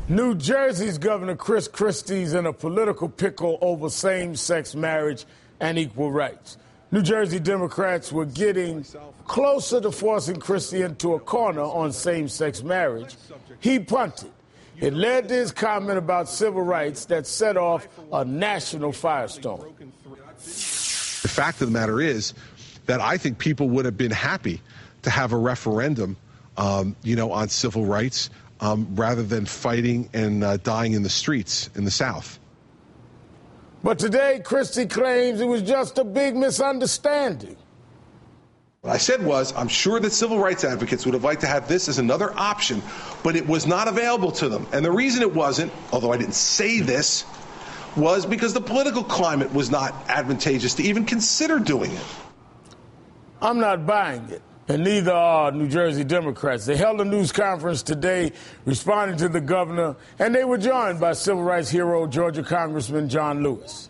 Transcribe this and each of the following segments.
New Jersey's Governor Chris Christie's in a political pickle over same-sex marriage and equal rights. New Jersey Democrats were getting closer to forcing Christie into a corner on same-sex marriage. He punted. It led to his comment about civil rights that set off a national firestorm. The fact of the matter is that I think people would have been happy to have a referendum, on civil rights, rather than fighting and dying in the streets in the South. But today, Christie claims it was just a big misunderstanding. What I said was, I'm sure that civil rights advocates would have liked to have this as another option, but it was not available to them. And the reason it wasn't, although I didn't say this, was because the political climate was not advantageous to even consider doing it. I'm not buying it. And neither are New Jersey Democrats. They held a news conference today responding to the governor, and they were joined by civil rights hero Georgia Congressman John Lewis.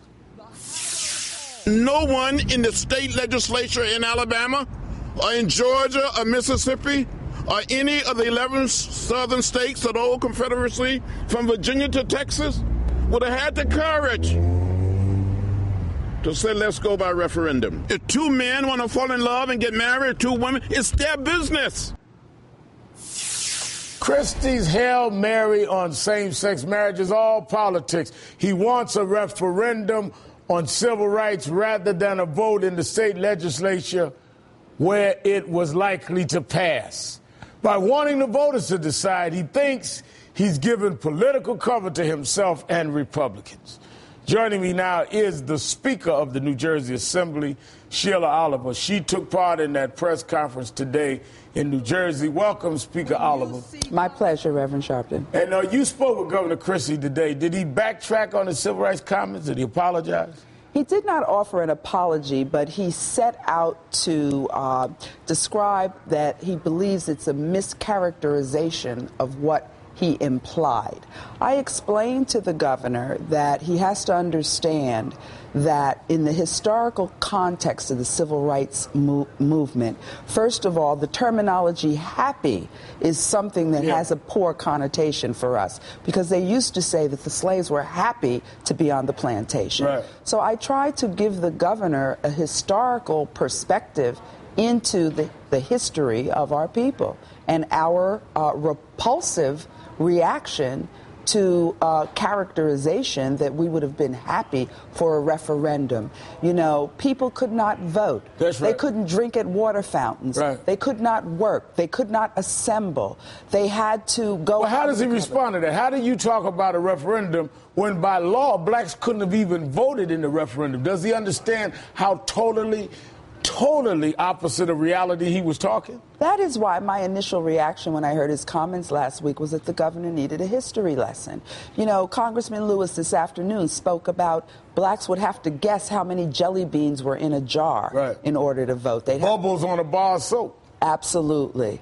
No one in the state legislature in Alabama or in Georgia or Mississippi or any of the 11 southern states of the old Confederacy, from Virginia to Texas, would have had the courage to say, let's go by referendum. If two men want to fall in love and get married, two women, it's their business. Christie's Hail Mary on same-sex marriage is all politics. He wants a referendum on civil rights rather than a vote in the state legislature where it was likely to pass. By wanting the voters to decide, he thinks he's given political cover to himself and Republicans. Joining me now is the Speaker of the New Jersey Assembly, Sheila Oliver. She took part in that press conference today in New Jersey. Welcome, Speaker Oliver. My pleasure, Reverend Sharpton. And you spoke with Governor Christie today. Did he backtrack on his civil rights comments? Did he apologize? He did not offer an apology, but he set out to describe that he believes it's a mischaracterization of what he implied. I explained to the governor that he has to understand that in the historical context of the civil rights movement, first of all, the terminology happy is something that has a poor connotation for us, because they used to say that the slaves were happy to be on the plantation. Right. So I tried to give the governor a historical perspective into the history of our people and our repulsive reaction to characterization that we would have been happy for a referendum. You know, people could not vote. That's right. They couldn't drink at water fountains. Right. They could not work. They could not assemble. They had to go. Well, how does he respond to that? How do you talk about a referendum when by law blacks couldn't have even voted in the referendum? Does he understand how totally opposite of reality he was talking? That is why my initial reaction when I heard his comments last week was that the governor needed a history lesson. You know, Congressman Lewis this afternoon spoke about blacks would have to guess how many jelly beans were in a jar in order to vote. They'd Bubbles on a bar of soap. Absolutely.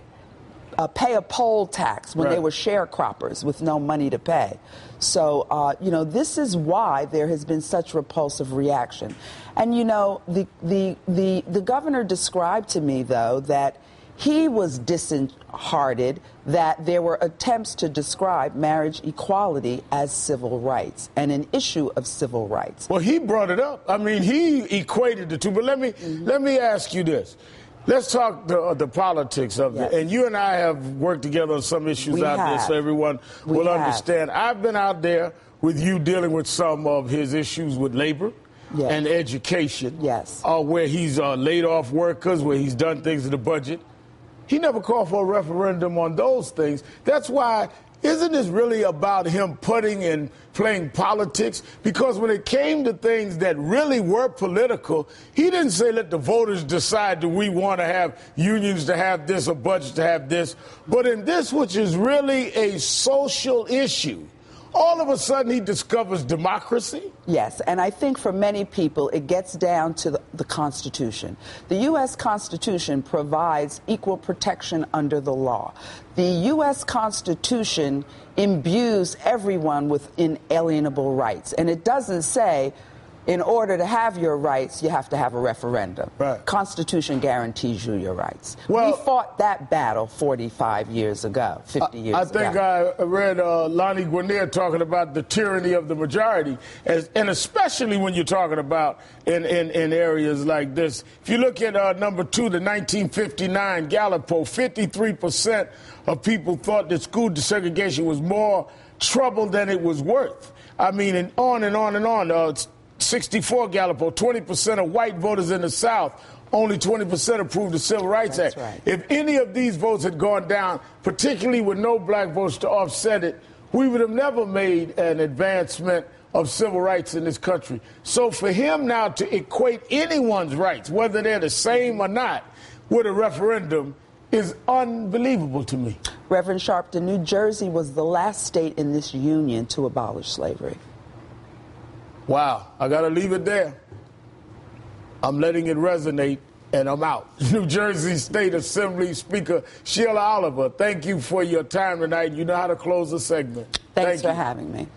Pay a poll tax when they were sharecroppers with no money to pay. So, this is why there has been such repulsive reaction. And, the governor described to me, though, that he was disheartened that there were attempts to describe marriage equality as civil rights and an issue of civil rights. Well, he brought it up. I mean, he equated the two. But let me ask you this. Let's talk the politics of it. And you and I have worked together on some issues there so everyone will understand. I've been out there with you dealing with some of his issues with labor and education. Where he's laid off workers, where he's done things in the budget. He never called for a referendum on those things. That's why, isn't this really about him putting and playing politics? Because when it came to things that really were political, he didn't say let the voters decide do we want to have unions to have this or budgets to have this. But in this, which is really a social issue, all of a sudden he discovers democracy? Yes, and I think for many people it gets down to the Constitution. The U.S. Constitution provides equal protection under the law. The U.S. Constitution imbues everyone with inalienable rights, and it doesn't say in order to have your rights, you have to have a referendum. Right. Constitution guarantees you your rights. Well, we fought that battle 45 years ago, 50 years ago. I think I read Lonnie Guinier talking about the tyranny of the majority, and especially when you're talking about in areas like this. If you look at number 2, the 1959 Gallup poll, 53% of people thought that school desegregation was more trouble than it was worth. I mean, and on and on and on. 64 Gallup poll, 20% of white voters in the South, only 20% approved the Civil Rights Act. Right. If any of these votes had gone down, particularly with no black votes to offset it, we would have never made an advancement of civil rights in this country. So for him now to equate anyone's rights, whether they're the same or not, with a referendum is unbelievable to me. Reverend Sharpton, New Jersey was the last state in this union to abolish slavery. Wow, I got to leave it there. I'm letting it resonate, and I'm out. New Jersey State Assembly Speaker Sheila Oliver, thank you for your time tonight. You know how to close the segment. Thanks for having me.